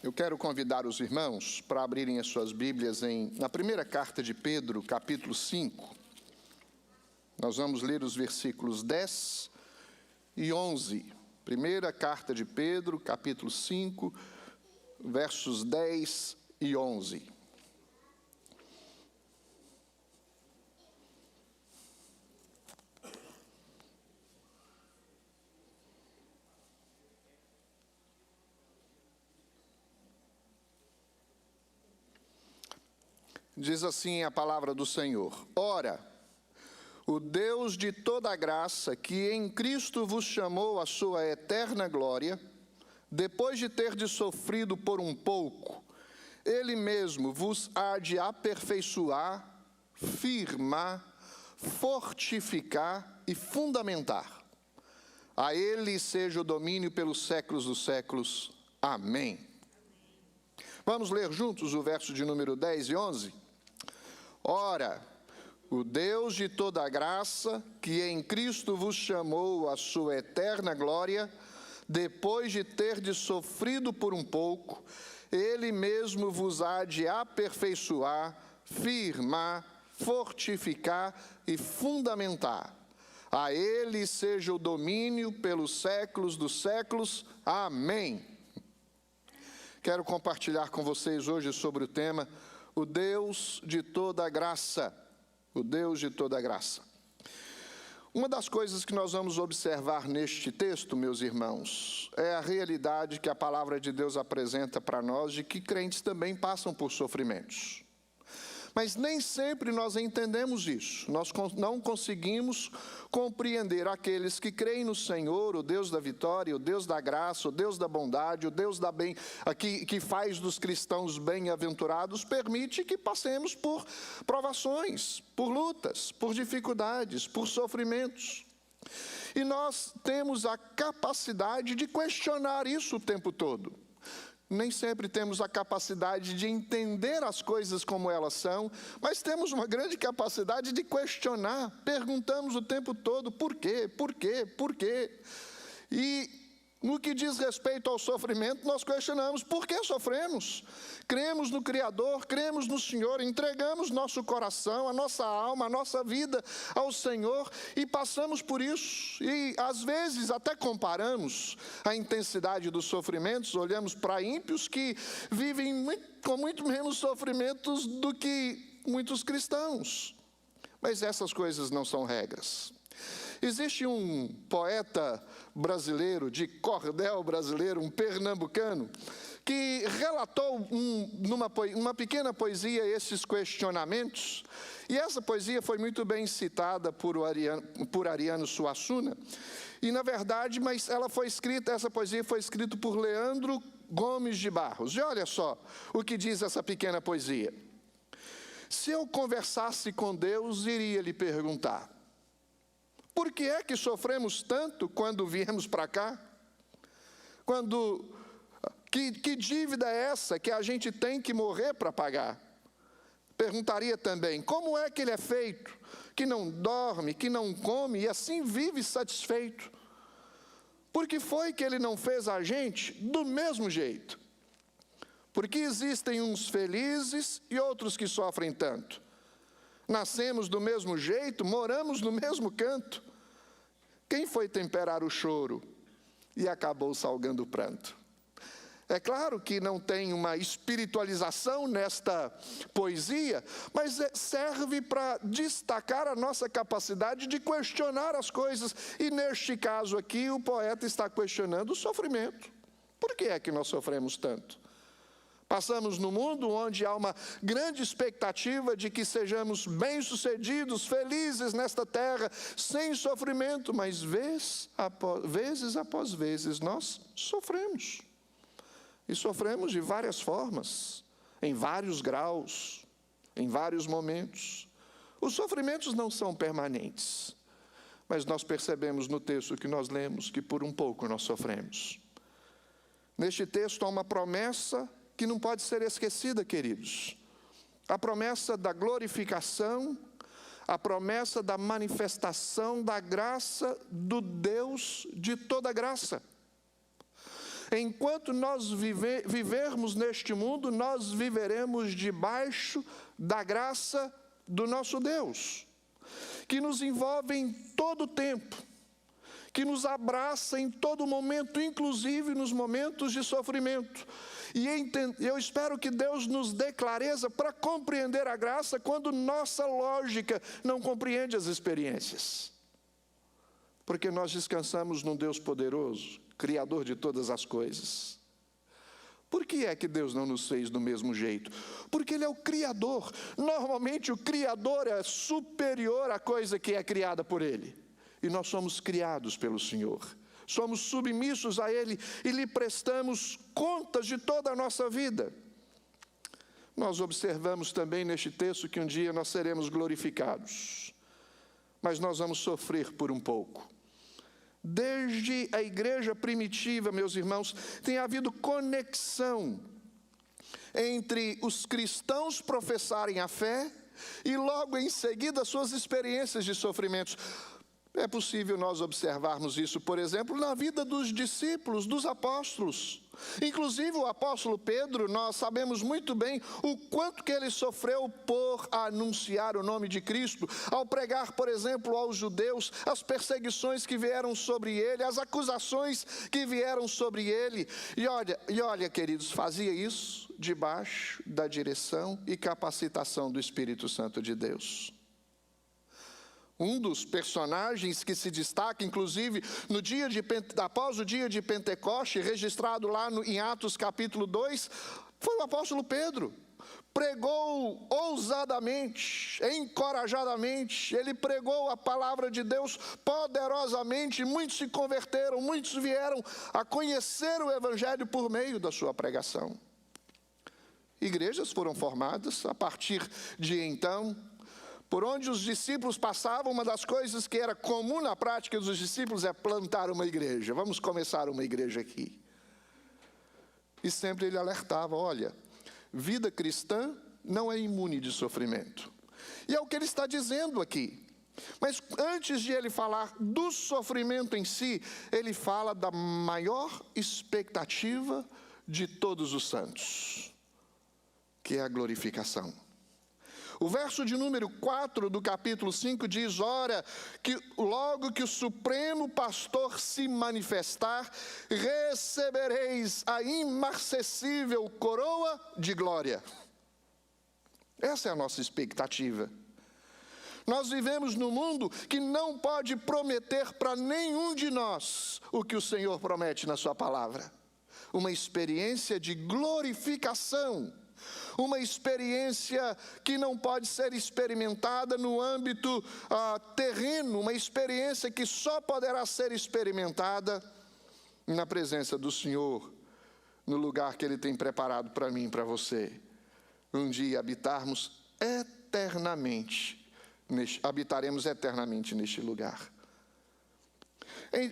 Eu quero convidar os irmãos para abrirem as suas Bíblias na primeira carta de Pedro, capítulo 5. Nós vamos ler os versículos 10 e 11. Primeira carta de Pedro, capítulo 5, versos 10 e 11. Diz assim a palavra do Senhor: Ora, o Deus de toda graça, que em Cristo vos chamou à sua eterna glória, depois de terdes sofrido por um pouco, Ele mesmo vos há de aperfeiçoar, firmar, fortificar e fundamentar. A Ele seja o domínio pelos séculos dos séculos. Amém. Vamos ler juntos o verso de número 10 e 11? Ora, o Deus de toda graça, que em Cristo vos chamou à sua eterna glória, depois de terdes sofrido por um pouco, Ele mesmo vos há de aperfeiçoar, firmar, fortificar e fundamentar. A Ele seja o domínio pelos séculos dos séculos. Amém. Quero compartilhar com vocês hoje sobre o tema o Deus de toda graça. O Deus de toda graça. Uma das coisas que nós vamos observar neste texto, meus irmãos, é a realidade que a palavra de Deus apresenta para nós de que crentes também passam por sofrimentos. Mas nem sempre nós entendemos isso. Nós não conseguimos compreender aqueles que creem no Senhor, o Deus da vitória, o Deus da graça, o Deus da bondade, o Deus da que faz dos cristãos bem-aventurados, permite que passemos por provações, por lutas, por dificuldades, por sofrimentos. E nós temos a capacidade de questionar isso o tempo todo. Nem sempre temos a capacidade de entender as coisas como elas são, mas temos uma grande capacidade de questionar. Perguntamos o tempo todo por quê, por quê, por quê. E no que diz respeito ao sofrimento, nós questionamos por que sofremos. Cremos no Criador, cremos no Senhor, entregamos nosso coração, a nossa alma, a nossa vida ao Senhor e passamos por isso. E às vezes até comparamos a intensidade dos sofrimentos, olhamos para ímpios que vivem com muito menos sofrimentos do que muitos cristãos. Mas essas coisas não são regras. Existe um poeta brasileiro, de cordel brasileiro, um pernambucano, que relatou numa pequena poesia esses questionamentos, e essa poesia foi muito bem citada por Ariano Suassuna, e na verdade, mas essa poesia foi escrita por Leandro Gomes de Barros. E olha só o que diz essa pequena poesia: se eu conversasse com Deus, iria lhe perguntar: por que é que sofremos tanto quando viemos para cá? Que dívida é essa que a gente tem que morrer para pagar? Perguntaria também: como é que ele é feito, que não dorme, que não come e assim vive satisfeito? Por que foi que ele não fez a gente do mesmo jeito? Porque existem uns felizes e outros que sofrem tanto. Nascemos do mesmo jeito, moramos no mesmo canto. Quem foi temperar o choro e acabou salgando o pranto? É claro que não tem uma espiritualização nesta poesia, mas serve para destacar a nossa capacidade de questionar as coisas. E neste caso aqui, o poeta está questionando o sofrimento. Por que é que nós sofremos tanto? Passamos no mundo onde há uma grande expectativa de que sejamos bem-sucedidos, felizes nesta terra, sem sofrimento, mas vezes após vezes nós sofremos. E sofremos de várias formas, em vários graus, em vários momentos. Os sofrimentos não são permanentes, mas nós percebemos no texto que nós lemos que por um pouco nós sofremos. Neste texto há uma promessa que não pode ser esquecida, queridos. A promessa da glorificação, a promessa da manifestação da graça do Deus de toda graça. enquanto nós vivermos neste mundo, nós viveremos debaixo da graça do nosso Deus, que nos envolve em todo o tempo, que nos abraça em todo momento, inclusive nos momentos de sofrimento. E eu espero que Deus nos dê clareza para compreender a graça quando nossa lógica não compreende as experiências. Porque nós descansamos num Deus poderoso, Criador de todas as coisas. Por que é que Deus não nos fez do mesmo jeito? Porque Ele é o Criador. Normalmente o Criador é superior à coisa que é criada por Ele. E nós somos criados pelo Senhor. Somos submissos a Ele e lhe prestamos contas de toda a nossa vida. Nós observamos também neste texto que um dia nós seremos glorificados. Mas nós vamos sofrer por um pouco. Desde a igreja primitiva, meus irmãos, tem havido conexão entre os cristãos professarem a fé e logo em seguida suas experiências de sofrimentos. É possível nós observarmos isso, por exemplo, na vida dos discípulos, dos apóstolos. Inclusive o apóstolo Pedro, nós sabemos muito bem o quanto que ele sofreu por anunciar o nome de Cristo, ao pregar, por exemplo, aos judeus, as perseguições que vieram sobre ele, as acusações que vieram sobre ele. E olha, queridos, fazia isso debaixo da direção e capacitação do Espírito Santo de Deus. Um dos personagens que se destaca, inclusive, após o dia de Pentecoste, registrado lá em Atos capítulo 2, foi o apóstolo Pedro. Pregou ousadamente, encorajadamente, ele pregou a palavra de Deus poderosamente, muitos se converteram, muitos vieram a conhecer o Evangelho por meio da sua pregação. Igrejas foram formadas a partir de então. Por onde os discípulos passavam, uma das coisas que era comum na prática dos discípulos é plantar uma igreja. Vamos começar uma igreja aqui. E sempre ele alertava, olha, vida cristã não é imune de sofrimento. E é o que ele está dizendo aqui. Mas antes de ele falar do sofrimento em si, ele fala da maior expectativa de todos os santos, que é a glorificação. O verso de número 4 do capítulo 5 diz, ora, que logo que o Supremo Pastor se manifestar, recebereis a imarcessível coroa de glória. Essa é a nossa expectativa. Nós vivemos num mundo que não pode prometer para nenhum de nós o que o Senhor promete na sua palavra. Uma experiência de glorificação. Uma experiência que não pode ser experimentada no âmbito terreno, uma experiência que só poderá ser experimentada na presença do Senhor, no lugar que Ele tem preparado para mim e para você. Um dia habitaremos eternamente neste lugar.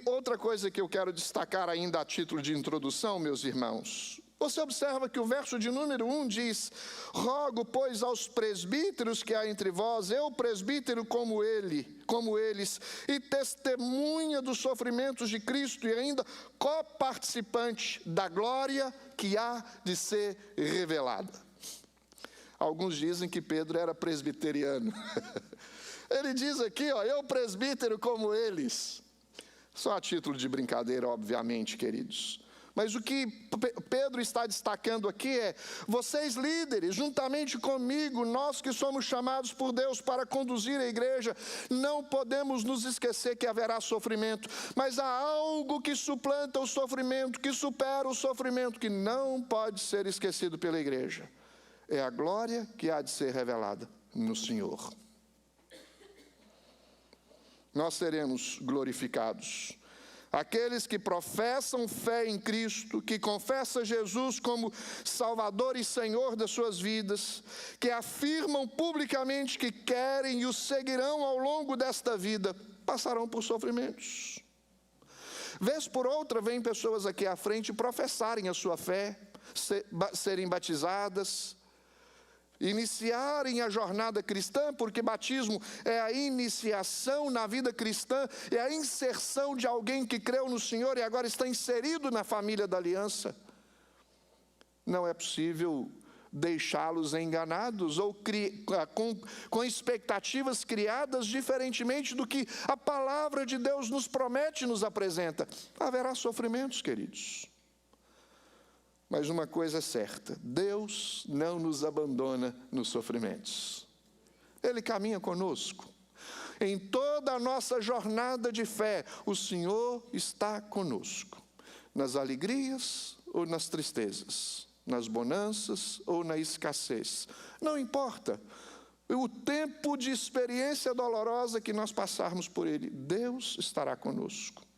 Outra coisa que eu quero destacar ainda a título de introdução, meus irmãos, você observa que o verso de número 1 diz, rogo, pois, aos presbíteros que há entre vós, eu presbítero como eles, e testemunha dos sofrimentos de Cristo, e ainda coparticipante da glória que há de ser revelada. Alguns dizem que Pedro era presbiteriano. Ele diz aqui, eu presbítero como eles. Só a título de brincadeira, obviamente, queridos. Mas o que Pedro está destacando aqui é, vocês líderes, juntamente comigo, nós que somos chamados por Deus para conduzir a igreja, não podemos nos esquecer que haverá sofrimento, mas há algo que suplanta o sofrimento, que supera o sofrimento, que não pode ser esquecido pela igreja. É a glória que há de ser revelada no Senhor. Nós seremos glorificados. Aqueles que professam fé em Cristo, que confessam Jesus como Salvador e Senhor das suas vidas, que afirmam publicamente que querem e o seguirão ao longo desta vida, passarão por sofrimentos. Vez por outra, vêm pessoas aqui à frente professarem a sua fé, serem batizadas, iniciarem a jornada cristã, porque batismo é a iniciação na vida cristã, é a inserção de alguém que creu no Senhor e agora está inserido na família da aliança. Não é possível deixá-los enganados ou com expectativas criadas diferentemente do que a palavra de Deus nos promete e nos apresenta. Haverá sofrimentos, queridos. Mas uma coisa é certa, Deus não nos abandona nos sofrimentos. Ele caminha conosco. Em toda a nossa jornada de fé, o Senhor está conosco. Nas alegrias ou nas tristezas, nas bonanças ou na escassez. Não importa o tempo de experiência dolorosa que nós passarmos por Ele, Deus estará conosco.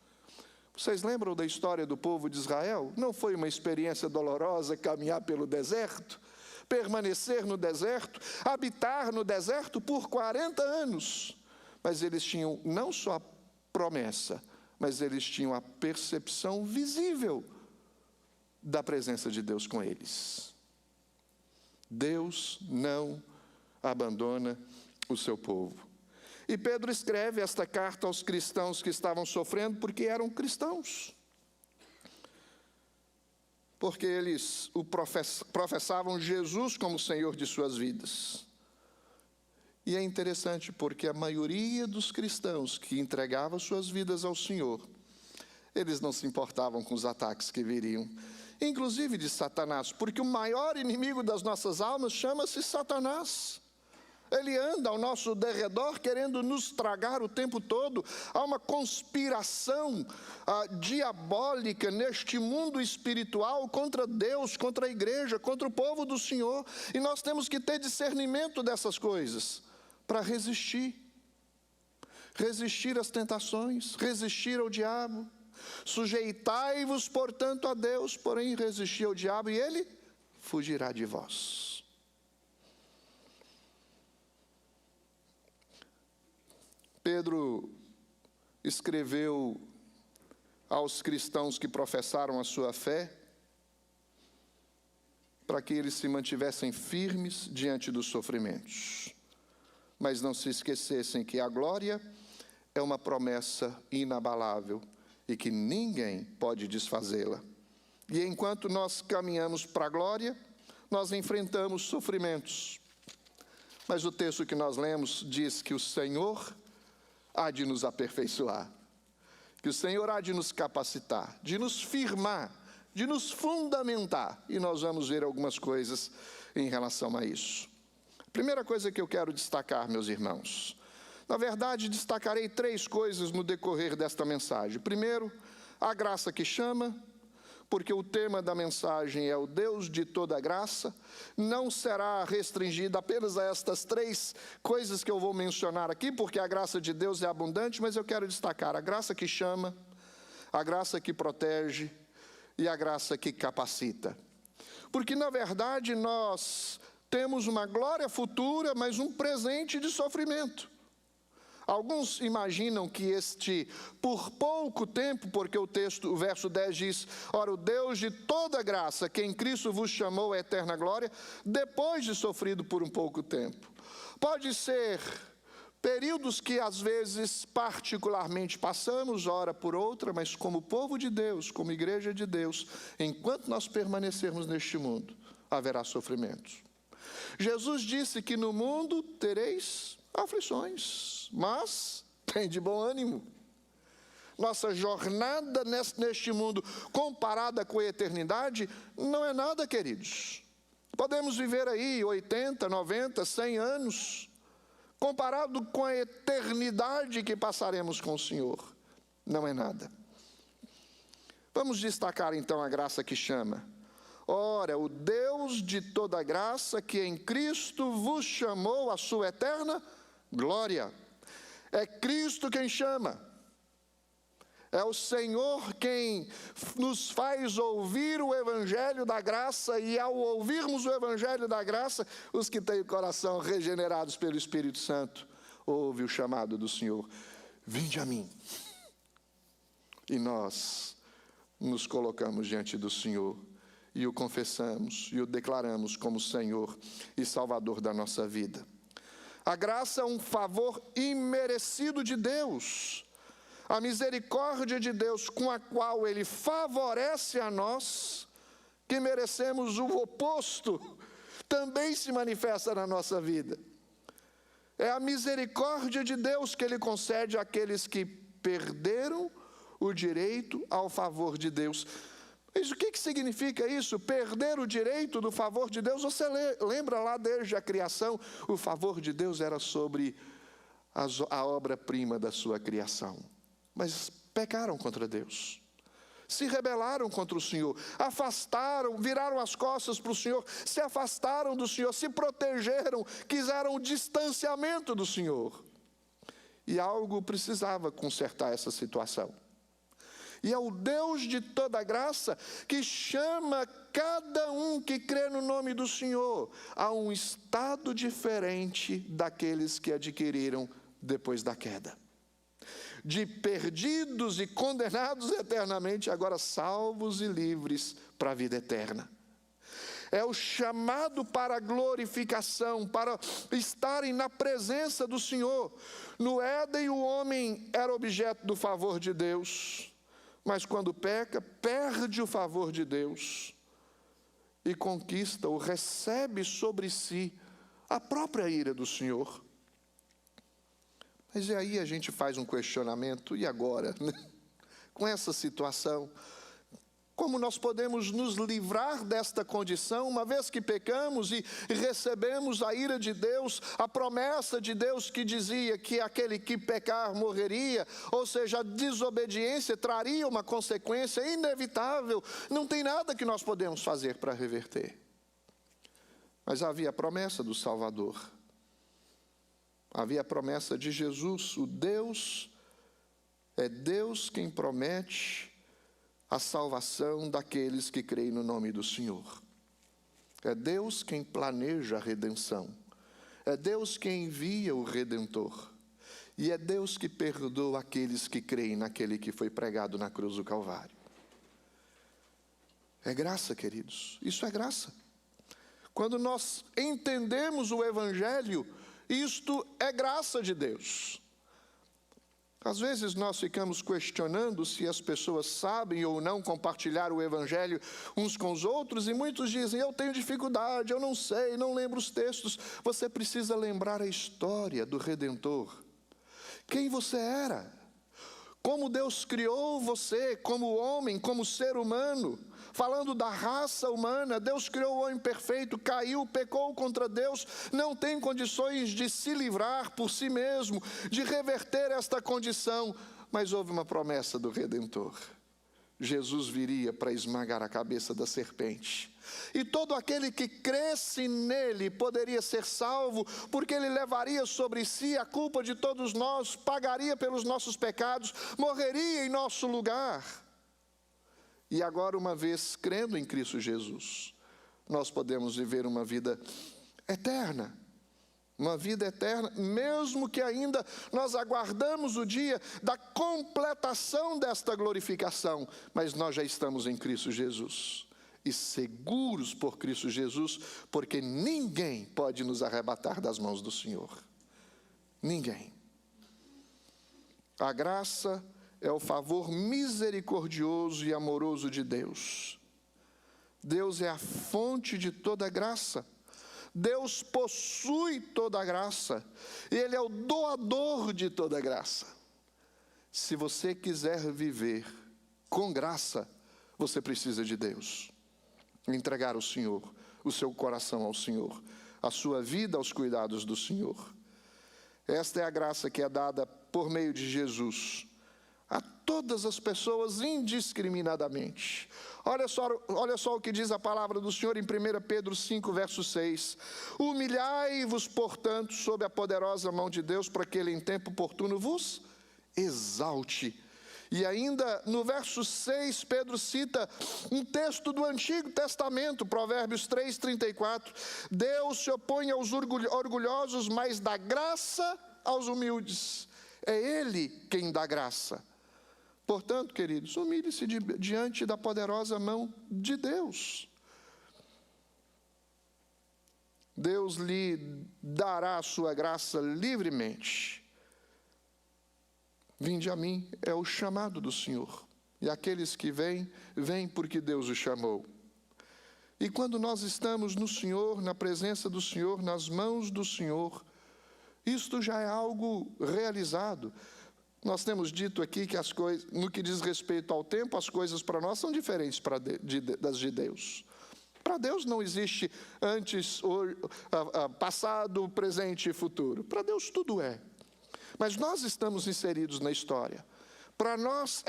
Vocês lembram da história do povo de Israel? Não foi uma experiência dolorosa caminhar pelo deserto, permanecer no deserto, habitar no deserto por 40 anos. Mas eles tinham não só a promessa, mas eles tinham a percepção visível da presença de Deus com eles. Deus não abandona o seu povo. E Pedro escreve esta carta aos cristãos que estavam sofrendo porque eram cristãos. Porque eles professavam Jesus como Senhor de suas vidas. E é interessante porque a maioria dos cristãos que entregava suas vidas ao Senhor, eles não se importavam com os ataques que viriam, inclusive de Satanás, porque o maior inimigo das nossas almas chama-se Satanás. Ele anda ao nosso derredor querendo nos tragar o tempo todo. Há uma conspiração diabólica neste mundo espiritual contra Deus, contra a igreja, contra o povo do Senhor. E nós temos que ter discernimento dessas coisas para resistir. Resistir às tentações, resistir ao diabo. Sujeitai-vos, portanto, a Deus, porém resistir ao diabo e ele fugirá de vós. Pedro escreveu aos cristãos que professaram a sua fé, para que eles se mantivessem firmes diante dos sofrimentos, mas não se esquecessem que a glória é uma promessa inabalável e que ninguém pode desfazê-la. E enquanto nós caminhamos para a glória, nós enfrentamos sofrimentos. Mas o texto que nós lemos diz que o Senhor há de nos aperfeiçoar, que o Senhor há de nos capacitar, de nos firmar, de nos fundamentar. E nós vamos ver algumas coisas em relação a isso. Primeira coisa que eu quero destacar, meus irmãos, na verdade destacarei 3 coisas no decorrer desta mensagem. Primeiro, a graça que chama, porque o tema da mensagem é o Deus de toda graça, não será restringida apenas a estas 3 coisas que eu vou mencionar aqui, porque a graça de Deus é abundante, mas eu quero destacar a graça que chama, a graça que protege e a graça que capacita. Porque, na verdade, nós temos uma glória futura, mas um presente de sofrimento. Alguns imaginam que por pouco tempo, porque o verso 10 diz, ora, o Deus de toda graça, que em Cristo vos chamou à eterna glória, depois de sofrido por um pouco tempo. Pode ser períodos que às vezes particularmente passamos, hora por outra, mas como povo de Deus, como igreja de Deus, enquanto nós permanecermos neste mundo, haverá sofrimentos. Jesus disse que no mundo tereis aflições, mas tem de bom ânimo. Nossa jornada neste mundo, comparada com a eternidade, não é nada, queridos. Podemos viver aí 80, 90, 100 anos, comparado com a eternidade que passaremos com o Senhor. Não é nada. Vamos destacar então a graça que chama. Ora, o Deus de toda graça, que em Cristo vos chamou à sua eterna glória. É Cristo quem chama. É o Senhor quem nos faz ouvir o Evangelho da graça, e ao ouvirmos o Evangelho da graça, os que têm o coração regenerados pelo Espírito Santo, ouvem o chamado do Senhor. Vinde a mim. E nós nos colocamos diante do Senhor e o confessamos e o declaramos como Senhor e Salvador da nossa vida. A graça é um favor imerecido de Deus. A misericórdia de Deus com a qual Ele favorece a nós, que merecemos o oposto, também se manifesta na nossa vida. É a misericórdia de Deus que Ele concede àqueles que perderam o direito ao favor de Deus. Mas o que significa isso? Perder o direito do favor de Deus? Você lembra lá desde a criação, o favor de Deus era sobre a obra-prima da sua criação. Mas pecaram contra Deus, se rebelaram contra o Senhor, afastaram, viraram as costas para o Senhor, se afastaram do Senhor, se protegeram, quiseram o distanciamento do Senhor. E algo precisava consertar essa situação. E é o Deus de toda graça que chama cada um que crê no nome do Senhor a um estado diferente daqueles que adquiriram depois da queda. De perdidos e condenados eternamente, agora salvos e livres para a vida eterna. É o chamado para a glorificação, para estarem na presença do Senhor. No Éden, o homem era objeto do favor de Deus. Mas quando peca, perde o favor de Deus e conquista ou recebe sobre si a própria ira do Senhor. Mas e aí a gente faz um questionamento, e agora? Com essa situação, como nós podemos nos livrar desta condição, uma vez que pecamos e recebemos a ira de Deus, a promessa de Deus que dizia que aquele que pecar morreria, ou seja, a desobediência traria uma consequência inevitável, não tem nada que nós podemos fazer para reverter. Mas havia a promessa do Salvador, havia a promessa de Jesus, o Deus, é Deus quem promete a salvação daqueles que creem no nome do Senhor. É Deus quem planeja a redenção. É Deus quem envia o Redentor. E é Deus que perdoa aqueles que creem naquele que foi pregado na cruz do Calvário. É graça, queridos. Isso é graça. Quando nós entendemos o Evangelho, isto é graça de Deus. Às vezes nós ficamos questionando se as pessoas sabem ou não compartilhar o Evangelho uns com os outros, e muitos dizem, eu tenho dificuldade, eu não sei, não lembro os textos. Você precisa lembrar a história do Redentor. Quem você era, como Deus criou você como homem, como ser humano. Falando da raça humana, Deus criou o homem perfeito, caiu, pecou contra Deus, não tem condições de se livrar por si mesmo, de reverter esta condição, mas houve uma promessa do Redentor. Jesus viria para esmagar a cabeça da serpente, e todo aquele que cresce nele poderia ser salvo, porque ele levaria sobre si a culpa de todos nós, pagaria pelos nossos pecados, morreria em nosso lugar. E agora, uma vez crendo em Cristo Jesus, nós podemos viver uma vida eterna. Uma vida eterna, mesmo que ainda nós aguardamos o dia da completação desta glorificação. Mas nós já estamos em Cristo Jesus. E seguros por Cristo Jesus, porque ninguém pode nos arrebatar das mãos do Senhor. Ninguém. A graça é o favor misericordioso e amoroso de Deus. Deus é a fonte de toda graça. Deus possui toda a graça. Ele é o doador de toda a graça. Se você quiser viver com graça, você precisa de Deus. Entregar ao Senhor, o seu coração ao Senhor, a sua vida aos cuidados do Senhor. Esta é a graça que é dada por meio de Jesus a todas as pessoas indiscriminadamente. Olha só o que diz a palavra do Senhor em 1 Pedro 5, verso 6. Humilhai-vos, portanto, sob a poderosa mão de Deus, para que Ele em tempo oportuno vos exalte. E ainda no verso 6, Pedro cita um texto do Antigo Testamento, Provérbios 3, 34. Deus se opõe aos orgulhosos, mas dá graça aos humildes. É Ele quem dá graça. Portanto, queridos, humilhe-se diante da poderosa mão de Deus. Deus lhe dará a sua graça livremente. Vinde a mim é o chamado do Senhor. E aqueles que vêm, vêm porque Deus os chamou. E quando nós estamos no Senhor, na presença do Senhor, nas mãos do Senhor, isto já é algo realizado. Nós temos dito aqui que as coisas, no que diz respeito ao tempo, as coisas para nós são diferentes das de Deus. Para Deus não existe antes, passado, presente e futuro. Para Deus tudo é. Mas nós estamos inseridos na história. Para nós,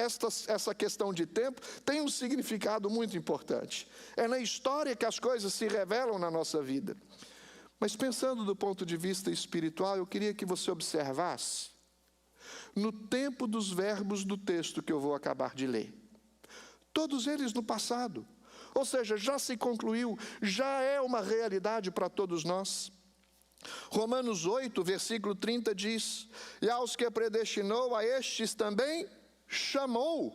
essa questão de tempo tem um significado muito importante. É na história que as coisas se revelam na nossa vida. Mas pensando do ponto de vista espiritual, eu queria que você observasse no tempo dos verbos do texto que eu vou acabar de ler. Todos eles no passado. Ou seja, já se concluiu, já é uma realidade para todos nós. Romanos 8, versículo 30 diz: e aos que predestinou, a estes também chamou,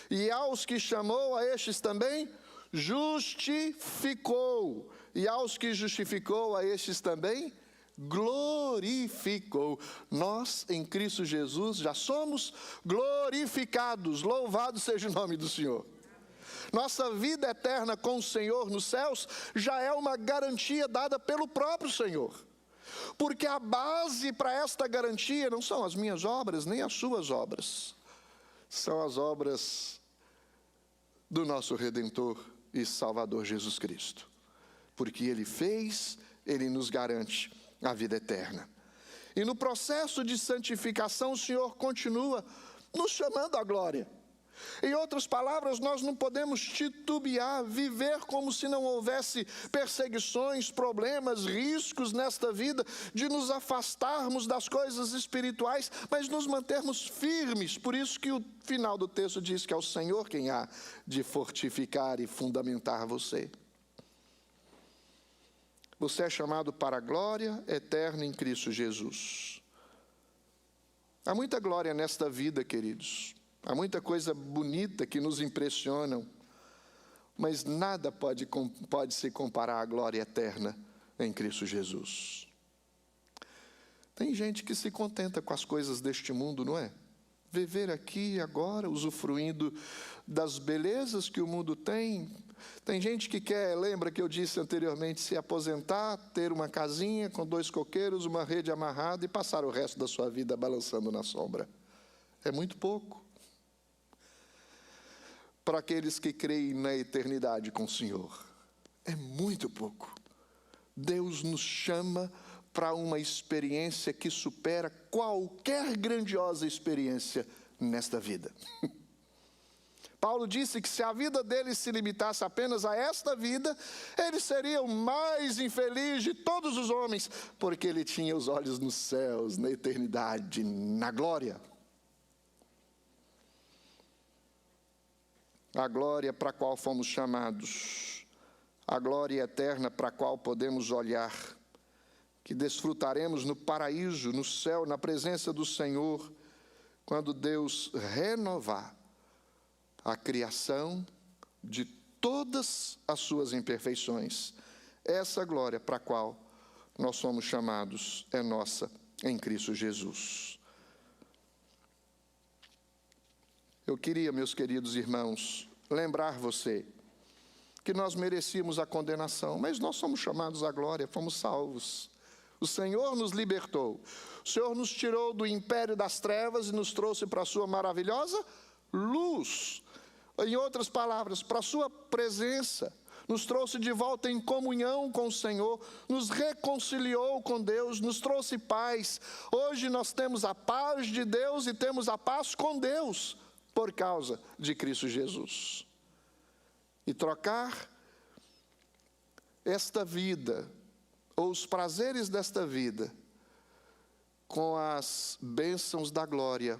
e aos que chamou, a estes também justificou, e aos que justificou, a estes também glorificou. Nós, em Cristo Jesus, já somos glorificados. Louvado seja o nome do Senhor. Nossa vida eterna com o Senhor nos céus já é uma garantia dada pelo próprio Senhor. Porque a base para esta garantia não são as minhas obras, nem as suas obras. São as obras do nosso Redentor e Salvador Jesus Cristo. Porque Ele fez, Ele nos garante a vida eterna. E no processo de santificação, o Senhor continua nos chamando à glória. Em outras palavras, nós não podemos titubear, viver como se não houvesse perseguições, problemas, riscos nesta vida, de nos afastarmos das coisas espirituais, mas nos mantermos firmes. Por isso que o final do texto diz que é o Senhor quem há de fortificar e fundamentar você. Você é chamado para a glória eterna em Cristo Jesus. Há muita glória nesta vida, queridos. Há muita coisa bonita que nos impressionam, mas nada pode se comparar à glória eterna em Cristo Jesus. Tem gente que se contenta com as coisas deste mundo, não é? Viver aqui e agora, usufruindo das belezas que o mundo tem. Tem gente que quer, lembra que eu disse anteriormente, se aposentar, ter uma casinha com 2 coqueiros, uma rede amarrada e passar o resto da sua vida balançando na sombra. É muito pouco para aqueles que creem na eternidade com o Senhor. É muito pouco. Deus nos chama para uma experiência que supera qualquer grandiosa experiência nesta vida. Paulo disse que se a vida dele se limitasse apenas a esta vida, ele seria o mais infeliz de todos os homens, porque ele tinha os olhos nos céus, na eternidade, na glória. A glória para a qual fomos chamados, a glória eterna para a qual podemos olhar, que desfrutaremos no paraíso, no céu, na presença do Senhor, quando Deus renovar a criação de todas as suas imperfeições. Essa glória para a qual nós somos chamados é nossa em Cristo Jesus. Eu queria, meus queridos irmãos, lembrar você que nós merecíamos a condenação, mas nós somos chamados à glória, fomos salvos. O Senhor nos libertou. O Senhor nos tirou do império das trevas e nos trouxe para a sua maravilhosa luz. Em outras palavras, para a sua presença. Nos trouxe de volta em comunhão com o Senhor, nos reconciliou com Deus, nos trouxe paz. Hoje nós temos a paz de Deus e temos a paz com Deus, por causa de Cristo Jesus. E trocar esta vida, ou os prazeres desta vida, com as bênçãos da glória,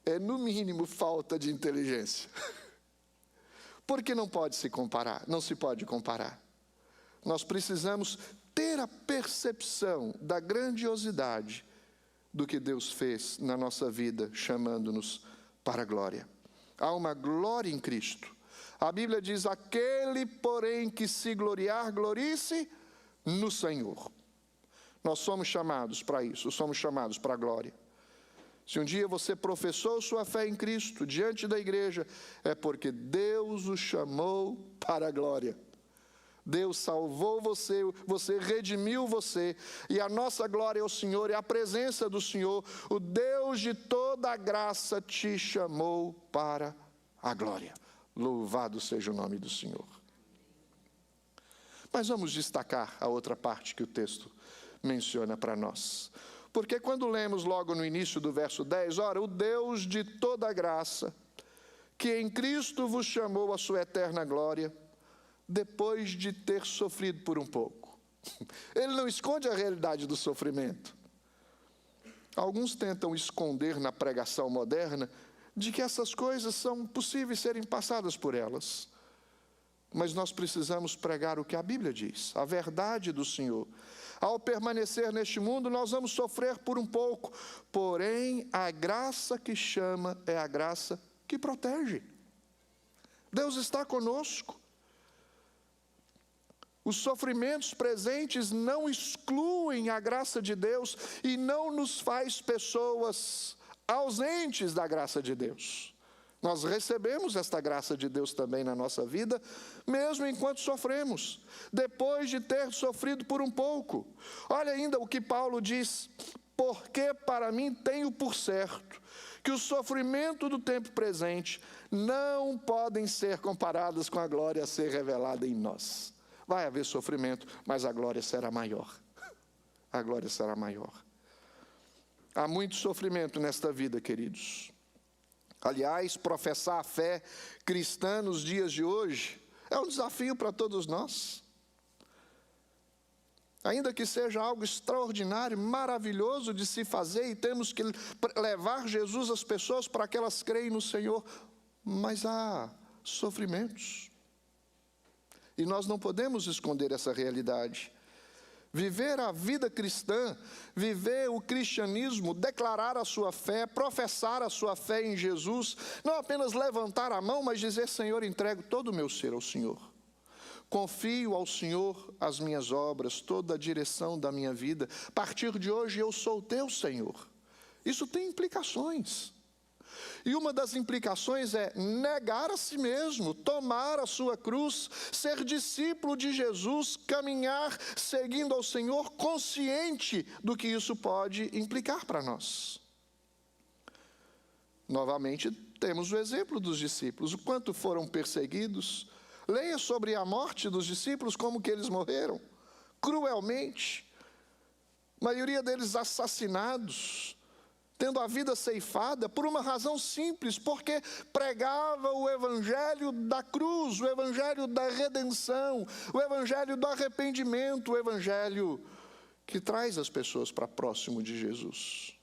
é no mínimo falta de inteligência. Porque não pode se comparar, não se pode comparar. Nós precisamos ter a percepção da grandiosidade do que Deus fez na nossa vida, chamando-nos para a glória. Há uma glória em Cristo. A Bíblia diz: aquele, porém, que se gloriar, glorie-se no Senhor. Nós somos chamados para isso, somos chamados para a glória. Se um dia você professou sua fé em Cristo diante da igreja, é porque Deus o chamou para a glória. Deus salvou você, você redimiu você, e a nossa glória é o Senhor, é a presença do Senhor. O Deus de toda a graça te chamou para a glória. Louvado seja o nome do Senhor. Mas vamos destacar a outra parte que o texto menciona para nós. Porque quando lemos logo no início do verso 10, ora, o Deus de toda a graça, que em Cristo vos chamou à sua eterna glória, depois de ter sofrido por um pouco. Ele não esconde a realidade do sofrimento. Alguns tentam esconder na pregação moderna de que essas coisas são possíveis serem passadas por elas. Mas nós precisamos pregar o que a Bíblia diz, a verdade do Senhor. Ao permanecer neste mundo, nós vamos sofrer por um pouco, porém, a graça que chama é a graça que protege. Deus está conosco. Os sofrimentos presentes não excluem a graça de Deus e não nos faz pessoas ausentes da graça de Deus. Nós recebemos esta graça de Deus também na nossa vida, mesmo enquanto sofremos, depois de ter sofrido por um pouco. Olha ainda o que Paulo diz: porque para mim tenho por certo que o sofrimento do tempo presente não podem ser comparados com a glória a ser revelada em nós. Vai haver sofrimento, mas a glória será maior. A glória será maior. Há muito sofrimento nesta vida, queridos. Aliás, professar a fé cristã nos dias de hoje é um desafio para todos nós. Ainda que seja algo extraordinário, maravilhoso de se fazer, e temos que levar Jesus às pessoas para que elas creem no Senhor, mas há sofrimentos. E nós não podemos esconder essa realidade. Viver a vida cristã, viver o cristianismo, declarar a sua fé, professar a sua fé em Jesus, não apenas levantar a mão, mas dizer: Senhor, entrego todo o meu ser ao Senhor. Confio ao Senhor as minhas obras, toda a direção da minha vida. A partir de hoje eu sou teu, Senhor. Isso tem implicações. E uma das implicações é negar a si mesmo, tomar a sua cruz, ser discípulo de Jesus, caminhar seguindo ao Senhor, consciente do que isso pode implicar para nós. Novamente, temos o exemplo dos discípulos, o quanto foram perseguidos. Leia sobre a morte dos discípulos, como que eles morreram, cruelmente. A maioria deles assassinados, tendo a vida ceifada, por uma razão simples, porque pregava o evangelho da cruz, o evangelho da redenção, o evangelho do arrependimento, o evangelho que traz as pessoas para próximo de Jesus,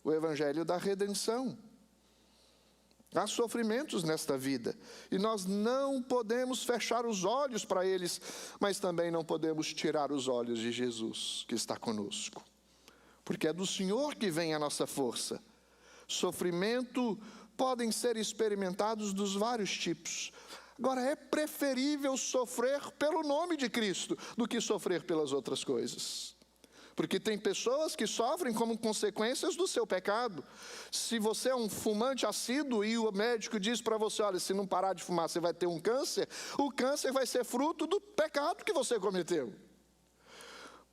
o evangelho da redenção. Há sofrimentos nesta vida, e nós não podemos fechar os olhos para eles, mas também não podemos tirar os olhos de Jesus, que está conosco. Porque é do Senhor que vem a nossa força. Sofrimento podem ser experimentados dos vários tipos. Agora, é preferível sofrer pelo nome de Cristo do que sofrer pelas outras coisas. Porque tem pessoas que sofrem como consequências do seu pecado. Se você é um fumante assíduo e o médico diz para você: olha, se não parar de fumar você vai ter um câncer, o câncer vai ser fruto do pecado que você cometeu.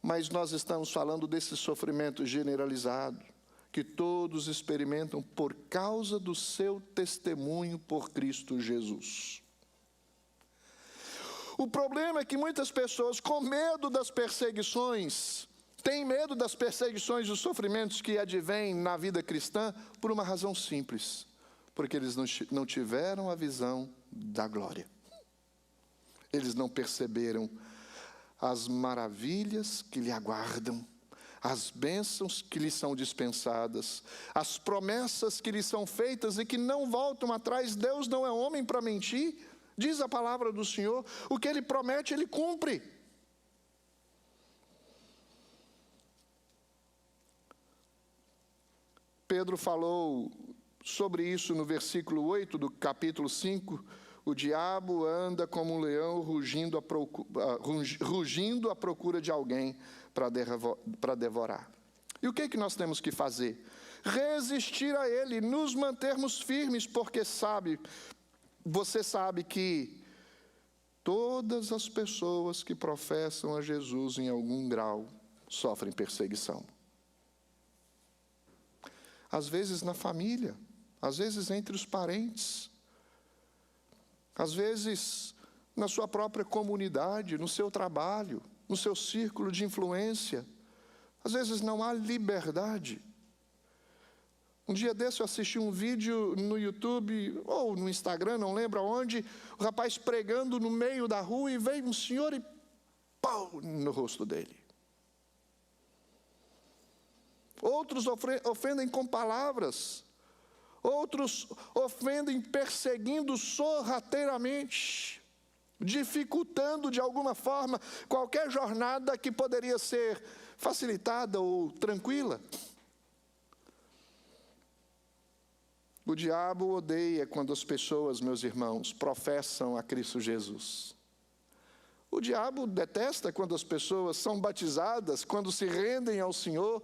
Mas nós estamos falando desse sofrimento generalizado, que todos experimentam por causa do seu testemunho por Cristo Jesus. O problema é que muitas pessoas, com medo das perseguições, têm medo das perseguições e dos sofrimentos que advêm na vida cristã, por uma razão simples: porque eles não tiveram a visão da glória. Eles não perceberam as maravilhas que lhe aguardam, as bênçãos que lhe são dispensadas, as promessas que lhe são feitas e que não voltam atrás. Deus não é homem para mentir, diz a palavra do Senhor. O que Ele promete, Ele cumpre. Pedro falou sobre isso no versículo 8 do capítulo 5, O diabo anda como um leão rugindo à procura de alguém para devorar. E o que é que nós temos que fazer? Resistir a ele, nos mantermos firmes, porque você sabe que todas as pessoas que professam a Jesus em algum grau sofrem perseguição. Às vezes na família, às vezes entre os parentes, às vezes na sua própria comunidade, no seu trabalho, no seu círculo de influência. Às vezes não há liberdade. Um dia desse eu assisti um vídeo no YouTube, ou no Instagram, não lembro aonde, o rapaz pregando no meio da rua e veio um senhor e pau no rosto dele. Outros ofendem com palavras. Outros ofendem perseguindo sorrateiramente, dificultando de alguma forma qualquer jornada que poderia ser facilitada ou tranquila. O diabo odeia quando as pessoas, meus irmãos, professam a Cristo Jesus. O diabo detesta quando as pessoas são batizadas, quando se rendem ao Senhor.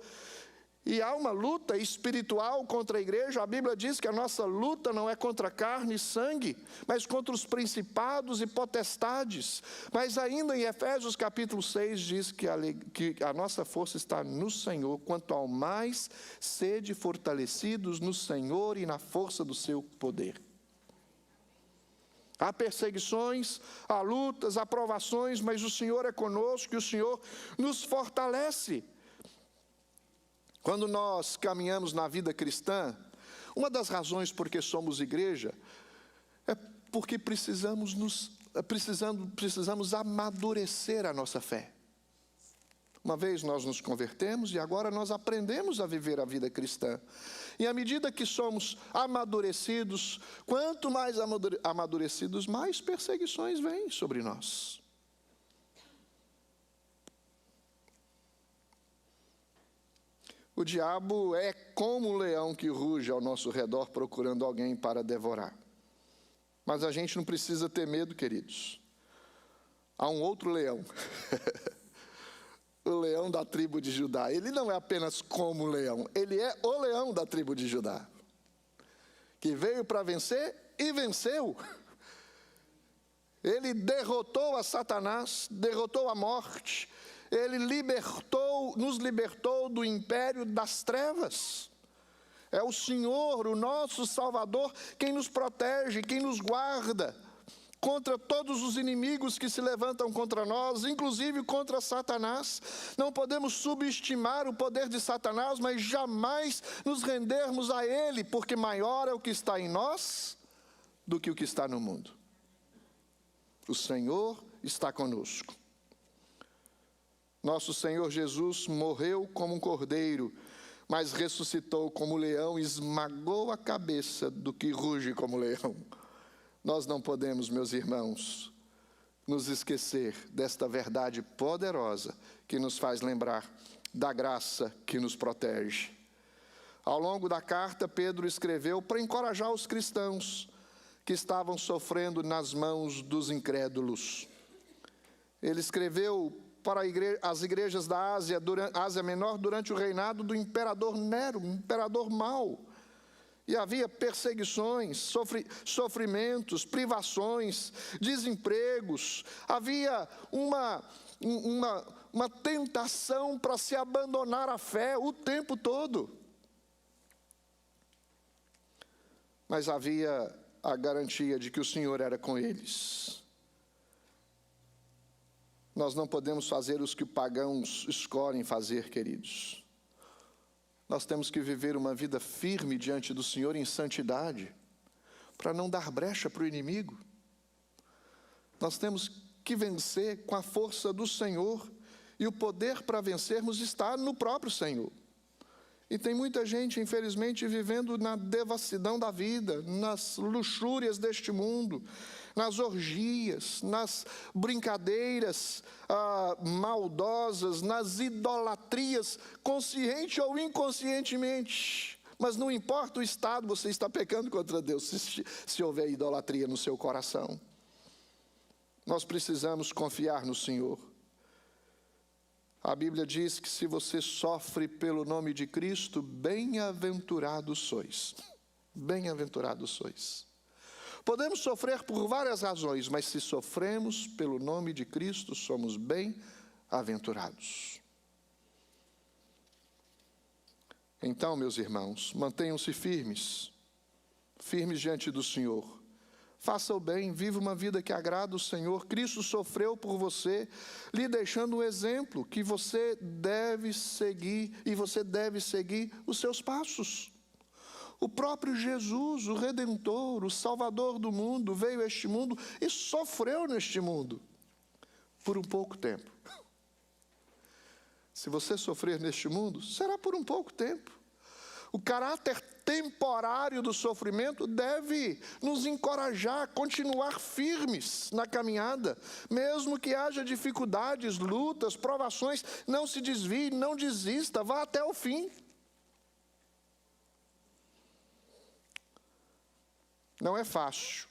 E há uma luta espiritual contra a igreja. A Bíblia diz que a nossa luta não é contra carne e sangue, mas contra os principados e potestades. Mas ainda em Efésios capítulo 6 diz que a nossa força está no Senhor. Quanto ao mais, sede fortalecidos no Senhor e na força do seu poder. Há perseguições, há lutas, há provações, mas o Senhor é conosco e o Senhor nos fortalece. Quando nós caminhamos na vida cristã, uma das razões por que somos igreja é porque precisamos amadurecer a nossa fé. Uma vez nós nos convertemos e agora nós aprendemos a viver a vida cristã. E à medida que somos amadurecidos, quanto mais amadurecidos, mais perseguições vêm sobre nós. O diabo é como um leão que ruge ao nosso redor procurando alguém para devorar. Mas a gente não precisa ter medo, queridos. Há um outro leão. O leão da tribo de Judá. Ele não é apenas como um leão, ele é o leão da tribo de Judá. Que veio para vencer e venceu. Ele derrotou a Satanás, derrotou a morte. Ele nos libertou do império das trevas. É o Senhor, o nosso Salvador, quem nos protege, quem nos guarda contra todos os inimigos que se levantam contra nós, inclusive contra Satanás. Não podemos subestimar o poder de Satanás, mas jamais nos rendermos a ele, porque maior é o que está em nós do que o que está no mundo. O Senhor está conosco. Nosso Senhor Jesus morreu como um cordeiro, mas ressuscitou como leão e esmagou a cabeça do que ruge como leão. Nós não podemos, meus irmãos, nos esquecer desta verdade poderosa que nos faz lembrar da graça que nos protege. Ao longo da carta, Pedro escreveu para encorajar os cristãos que estavam sofrendo nas mãos dos incrédulos. Ele escreveu para as igrejas da Ásia Menor durante o reinado do imperador Nero, um imperador mau. E havia perseguições, sofrimentos, privações, desempregos. Havia uma tentação para se abandonar a fé o tempo todo. Mas havia a garantia de que o Senhor era com eles. Nós não podemos fazer os que pagãos escolhem fazer, queridos. Nós temos que viver uma vida firme diante do Senhor em santidade, para não dar brecha para o inimigo. Nós temos que vencer com a força do Senhor, e o poder para vencermos está no próprio Senhor. E tem muita gente, infelizmente, vivendo na devassidão da vida, nas luxúrias deste mundo, nas orgias, nas brincadeiras maldosas, nas idolatrias, consciente ou inconscientemente. Mas não importa o estado, você está pecando contra Deus se houver idolatria no seu coração. Nós precisamos confiar no Senhor. A Bíblia diz que se você sofre pelo nome de Cristo, bem-aventurados sois. Bem-aventurados sois. Podemos sofrer por várias razões, mas se sofremos pelo nome de Cristo, somos bem-aventurados. Então, meus irmãos, mantenham-se firmes, firmes diante do Senhor. Faça o bem, viva uma vida que agrada o Senhor. Cristo sofreu por você, lhe deixando um exemplo que você deve seguir, e você deve seguir os seus passos. O próprio Jesus, o Redentor, o Salvador do mundo, veio a este mundo e sofreu neste mundo por um pouco tempo. Se você sofrer neste mundo, será por um pouco tempo. O caráter temporário do sofrimento deve nos encorajar a continuar firmes na caminhada, mesmo que haja dificuldades, lutas, provações. Não se desvie, não desista, vá até o fim. Não é fácil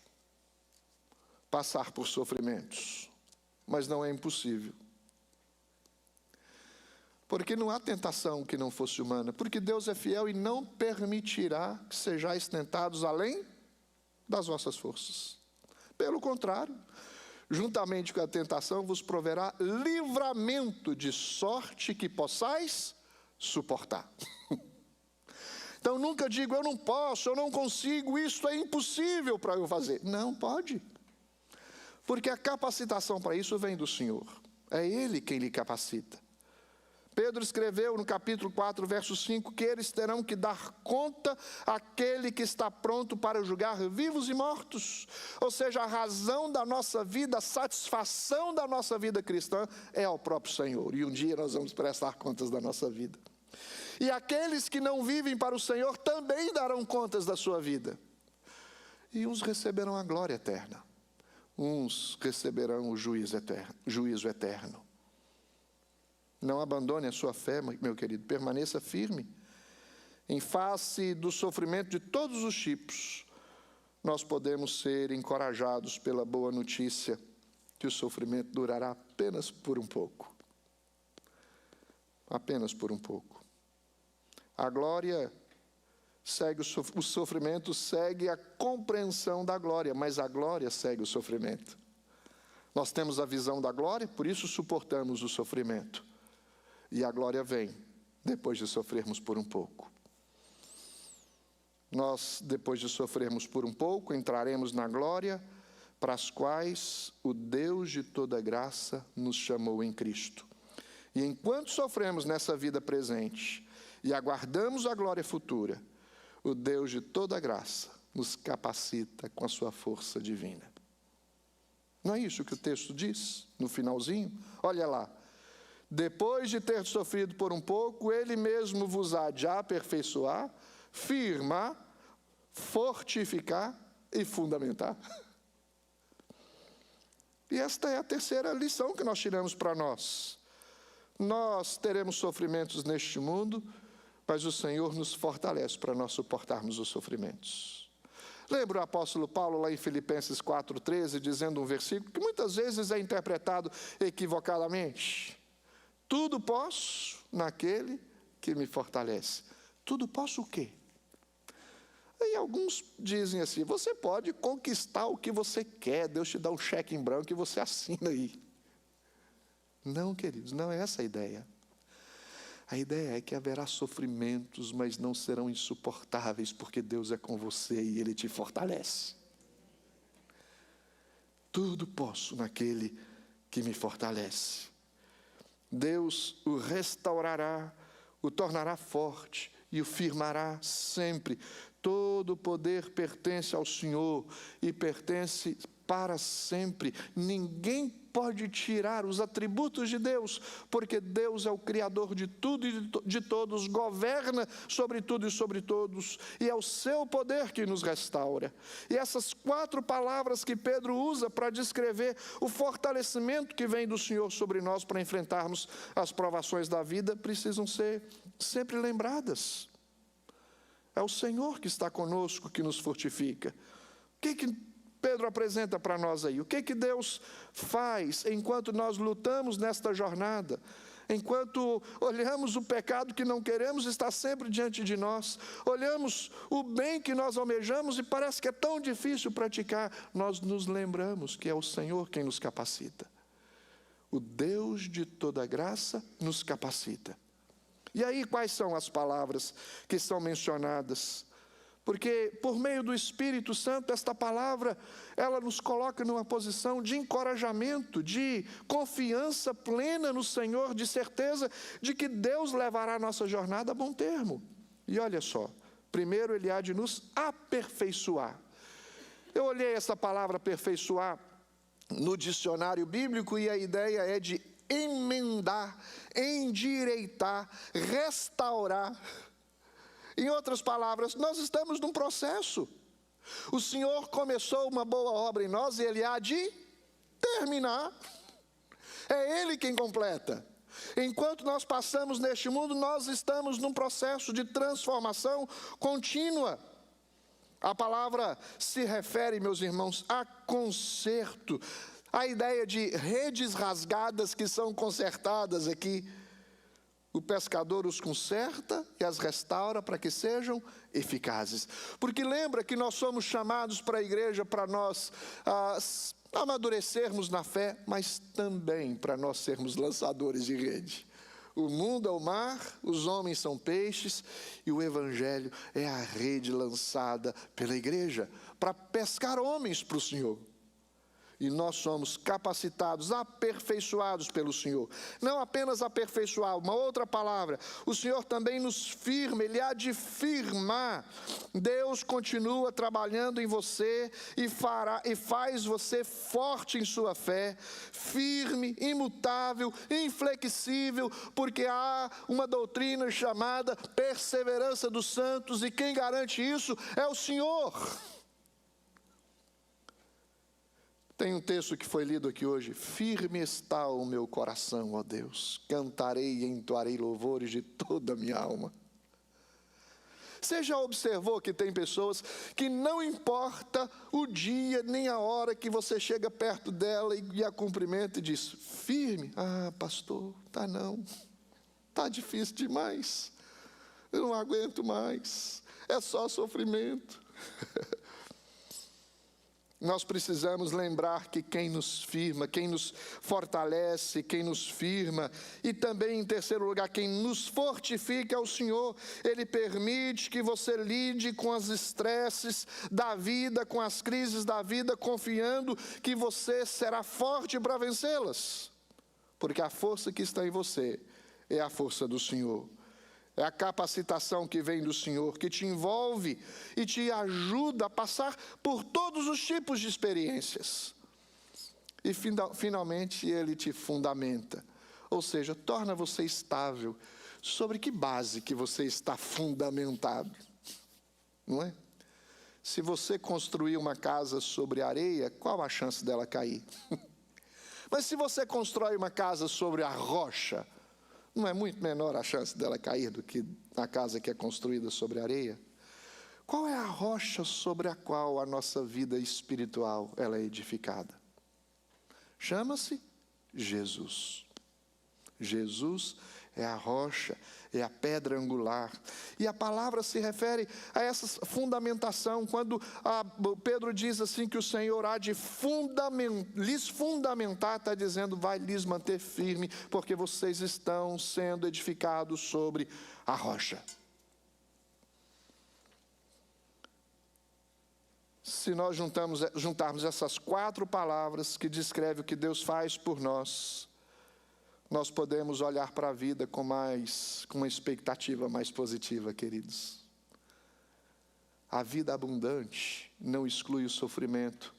passar por sofrimentos, mas não é impossível. Porque não há tentação que não fosse humana, porque Deus é fiel e não permitirá que sejais tentados além das vossas forças. Pelo contrário, juntamente com a tentação vos proverá livramento, de sorte que possais suportar. Então nunca digo, eu não posso, eu não consigo, isso é impossível para eu fazer. Não, pode. Porque a capacitação para isso vem do Senhor. É Ele quem lhe capacita. Pedro escreveu no capítulo 4, verso 5, que eles terão que dar conta àquele que está pronto para julgar vivos e mortos. Ou seja, a razão da nossa vida, a satisfação da nossa vida cristã é ao próprio Senhor. E um dia nós vamos prestar contas da nossa vida. E aqueles que não vivem para o Senhor também darão contas da sua vida. E uns receberão a glória eterna. Uns receberão o juízo eterno. Não abandone a sua fé, meu querido. Permaneça firme. Em face do sofrimento de todos os tipos, nós podemos ser encorajados pela boa notícia que o sofrimento durará apenas por um pouco. Apenas por um pouco. A glória segue o sofrimento, segue a compreensão da glória, mas a glória segue o sofrimento. Nós temos a visão da glória, por isso suportamos o sofrimento. E a glória vem depois de sofrermos por um pouco. Nós, depois de sofrermos por um pouco, entraremos na glória para as quais o Deus de toda graça nos chamou em Cristo. E enquanto sofremos nessa vida presente e aguardamos a glória futura, o Deus de toda graça nos capacita com a sua força divina. Não é isso que o texto diz no finalzinho? Olha lá. Depois de ter sofrido por um pouco, Ele mesmo vos há de aperfeiçoar, firmar, fortificar e fundamentar. E esta é a terceira lição que nós tiramos para nós. Nós teremos sofrimentos neste mundo, mas o Senhor nos fortalece para nós suportarmos os sofrimentos. Lembra o apóstolo Paulo lá em Filipenses 4,13, dizendo um versículo que muitas vezes é interpretado equivocadamente. Tudo posso naquele que me fortalece. Tudo posso o quê? E alguns dizem assim, você pode conquistar o que você quer, Deus te dá um cheque em branco e você assina aí. Não, queridos, não é essa a ideia. A ideia é que haverá sofrimentos, mas não serão insuportáveis, porque Deus é com você e Ele te fortalece. Tudo posso naquele que me fortalece. Deus o restaurará, o tornará forte e o firmará sempre. Todo o poder pertence ao Senhor e pertence para sempre. Ninguém pode tirar os atributos de Deus, porque Deus é o Criador de tudo e de todos, governa sobre tudo e sobre todos, e é o seu poder que nos restaura. E essas 4 palavras que Pedro usa para descrever o fortalecimento que vem do Senhor sobre nós para enfrentarmos as provações da vida, precisam ser sempre lembradas. É o Senhor que está conosco, que nos fortifica. O que Pedro apresenta para nós aí? O que Deus faz enquanto nós lutamos nesta jornada? Enquanto olhamos o pecado que não queremos está sempre diante de nós, olhamos o bem que nós almejamos e parece que é tão difícil praticar, nós nos lembramos que é o Senhor quem nos capacita. O Deus de toda graça nos capacita. E aí quais são as palavras que são mencionadas? Porque por meio do Espírito Santo, esta palavra, ela nos coloca numa posição de encorajamento, de confiança plena no Senhor, de certeza de que Deus levará a nossa jornada a bom termo. E olha só, primeiro Ele há de nos aperfeiçoar. Eu olhei essa palavra aperfeiçoar no dicionário bíblico e a ideia é de emendar, endireitar, restaurar. Em outras palavras, nós estamos num processo. O Senhor começou uma boa obra em nós e Ele há de terminar. É Ele quem completa. Enquanto nós passamos neste mundo, nós estamos num processo de transformação contínua. A palavra se refere, meus irmãos, a conserto. A ideia de redes rasgadas que são consertadas aqui. O pescador os conserta e as restaura para que sejam eficazes. Porque lembra que nós somos chamados para a igreja para nós amadurecermos na fé, mas também para nós sermos lançadores de rede. O mundo é o mar, os homens são peixes e o evangelho é a rede lançada pela igreja para pescar homens para o Senhor. E nós somos capacitados, aperfeiçoados pelo Senhor. Não apenas aperfeiçoar, uma outra palavra. O Senhor também nos firma, Ele há de firmar. Deus continua trabalhando em você e faz você forte em sua fé, firme, imutável, inflexível, porque há uma doutrina chamada perseverança dos santos e quem garante isso é o Senhor. Tem um texto que foi lido aqui hoje. Firme está o meu coração, ó Deus. Cantarei e entoarei louvores de toda a minha alma. Você já observou que tem pessoas que não importa o dia nem a hora que você chega perto dela e a cumprimenta e diz, firme? Ah, pastor, tá não. Tá difícil demais. Eu não aguento mais. É só sofrimento. Nós precisamos lembrar que quem nos firma, quem nos fortalece, quem nos firma, e também, em terceiro lugar, quem nos fortifica é o Senhor. Ele permite que você lide com os estresses da vida, com as crises da vida, confiando que você será forte para vencê-las. Porque a força que está em você é a força do Senhor. É a capacitação que vem do Senhor, que te envolve e te ajuda a passar por todos os tipos de experiências. E finalmente Ele te fundamenta, ou seja, torna você estável. Sobre que base que você está fundamentado? Não é? Se você construir uma casa sobre areia, qual a chance dela cair? Mas se você constrói uma casa sobre a rocha, não é muito menor a chance dela cair do que na casa que é construída sobre areia? Qual é a rocha sobre a qual a nossa vida espiritual ela é edificada? Chama-se Jesus. Jesus é a rocha, é a pedra angular. E a palavra se refere a essa fundamentação, quando Pedro diz assim que o Senhor há de lhes fundamentar, está dizendo, vai lhes manter firme, porque vocês estão sendo edificados sobre a rocha. Se nós juntarmos essas 4 palavras que descrevem o que Deus faz por nós, nós podemos olhar para a vida com uma expectativa mais positiva, queridos. A vida abundante não exclui o sofrimento,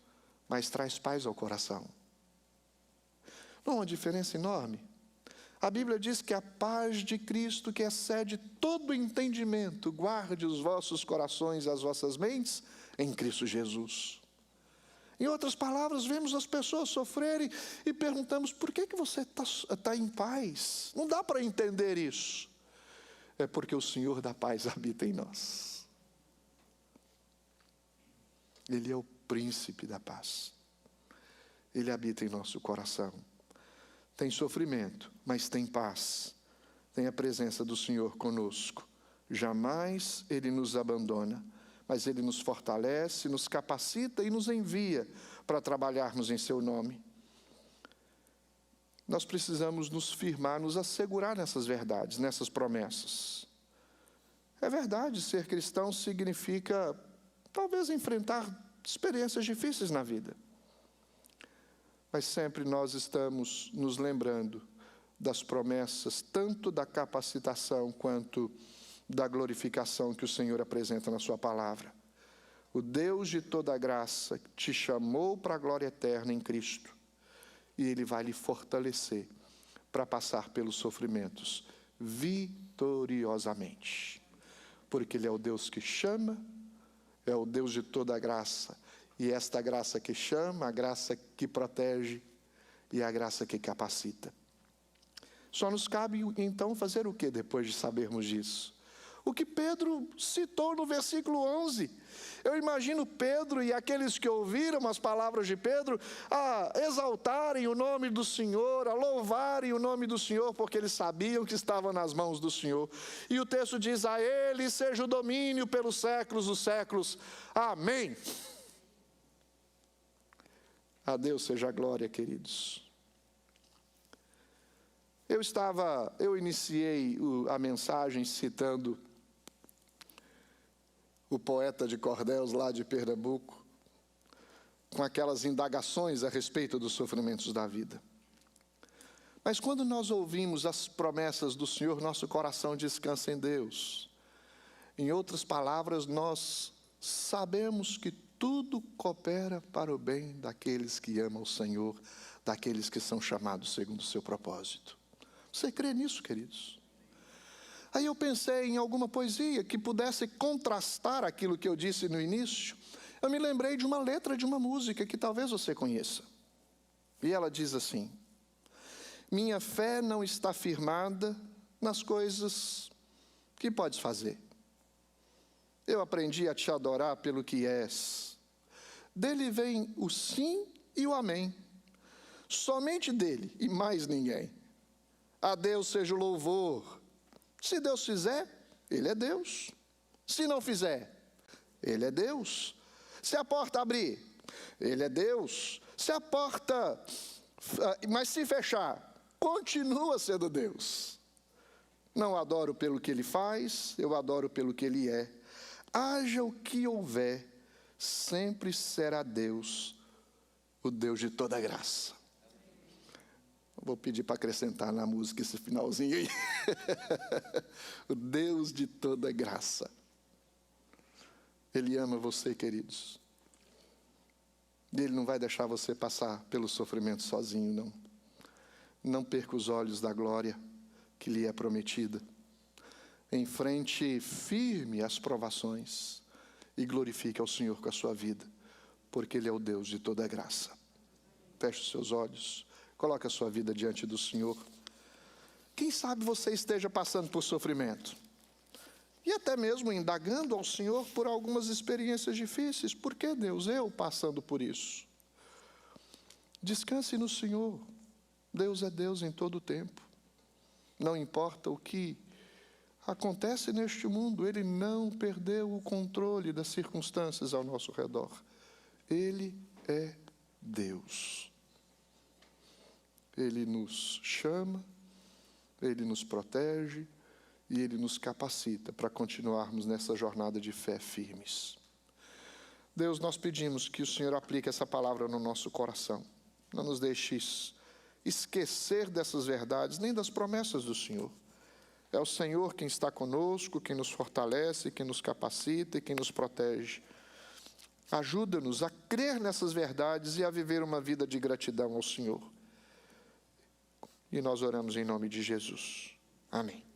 mas traz paz ao coração. Não é uma diferença enorme? A Bíblia diz que a paz de Cristo, que excede todo entendimento, guarde os vossos corações e as vossas mentes em Cristo Jesus. Em outras palavras, vemos as pessoas sofrerem e perguntamos, por que você está em paz? Não dá para entender isso. É porque o Senhor da paz habita em nós. Ele é o príncipe da paz. Ele habita em nosso coração. Tem sofrimento, mas tem paz. Tem a presença do Senhor conosco. Jamais Ele nos abandona, mas Ele nos fortalece, nos capacita e nos envia para trabalharmos em seu nome. Nós precisamos nos firmar, nos assegurar nessas verdades, nessas promessas. É verdade, ser cristão significa, talvez, enfrentar experiências difíceis na vida. Mas sempre nós estamos nos lembrando das promessas, tanto da capacitação quanto da glorificação que o Senhor apresenta na sua palavra. O Deus de toda graça te chamou para a glória eterna em Cristo. E Ele vai lhe fortalecer para passar pelos sofrimentos vitoriosamente. Porque Ele é o Deus que chama, é o Deus de toda graça. E esta graça que chama, a graça que protege e a graça que capacita. Só nos cabe então fazer o que depois de sabermos disso? O que Pedro citou no versículo 11. Eu imagino Pedro e aqueles que ouviram as palavras de Pedro a exaltarem o nome do Senhor, a louvarem o nome do Senhor, porque eles sabiam que estavam nas mãos do Senhor. E o texto diz: a Ele seja o domínio pelos séculos dos séculos. Amém. A Deus seja a glória, queridos. Eu iniciei a mensagem citando o poeta de cordéis lá de Pernambuco, com aquelas indagações a respeito dos sofrimentos da vida. Mas quando nós ouvimos as promessas do Senhor, nosso coração descansa em Deus. Em outras palavras, nós sabemos que tudo coopera para o bem daqueles que amam o Senhor, daqueles que são chamados segundo o seu propósito. Você crê nisso, queridos? Aí eu pensei em alguma poesia que pudesse contrastar aquilo que eu disse no início. Eu me lembrei de uma letra de uma música que talvez você conheça. E ela diz assim: minha fé não está firmada nas coisas que podes fazer. Eu aprendi a te adorar pelo que és. Dele vem o sim e o amém. Somente dele e mais ninguém. A Deus seja o louvor. Se Deus fizer, Ele é Deus. Se não fizer, Ele é Deus. Se a porta abrir, Ele é Deus. Se a porta, mas se fechar, continua sendo Deus. Não adoro pelo que Ele faz, eu adoro pelo que Ele é. Haja o que houver, sempre será Deus, o Deus de toda graça. Vou pedir para acrescentar na música esse finalzinho aí. O Deus de toda graça. Ele ama você, queridos. E Ele não vai deixar você passar pelo sofrimento sozinho, não. Não perca os olhos da glória que lhe é prometida. Enfrente firme as provações e glorifique ao Senhor com a sua vida, porque Ele é o Deus de toda graça. Feche os seus olhos. Coloque a sua vida diante do Senhor. Quem sabe você esteja passando por sofrimento. E até mesmo indagando ao Senhor por algumas experiências difíceis. Por que, Deus, eu passando por isso? Descanse no Senhor. Deus é Deus em todo o tempo. Não importa o que acontece neste mundo, Ele não perdeu o controle das circunstâncias ao nosso redor. Ele é Deus. Ele nos chama, Ele nos protege e Ele nos capacita para continuarmos nessa jornada de fé firmes. Deus, nós pedimos que o Senhor aplique essa palavra no nosso coração. Não nos deixe esquecer dessas verdades, nem das promessas do Senhor. É o Senhor quem está conosco, quem nos fortalece, quem nos capacita e quem nos protege. Ajuda-nos a crer nessas verdades e a viver uma vida de gratidão ao Senhor. E nós oramos em nome de Jesus. Amém.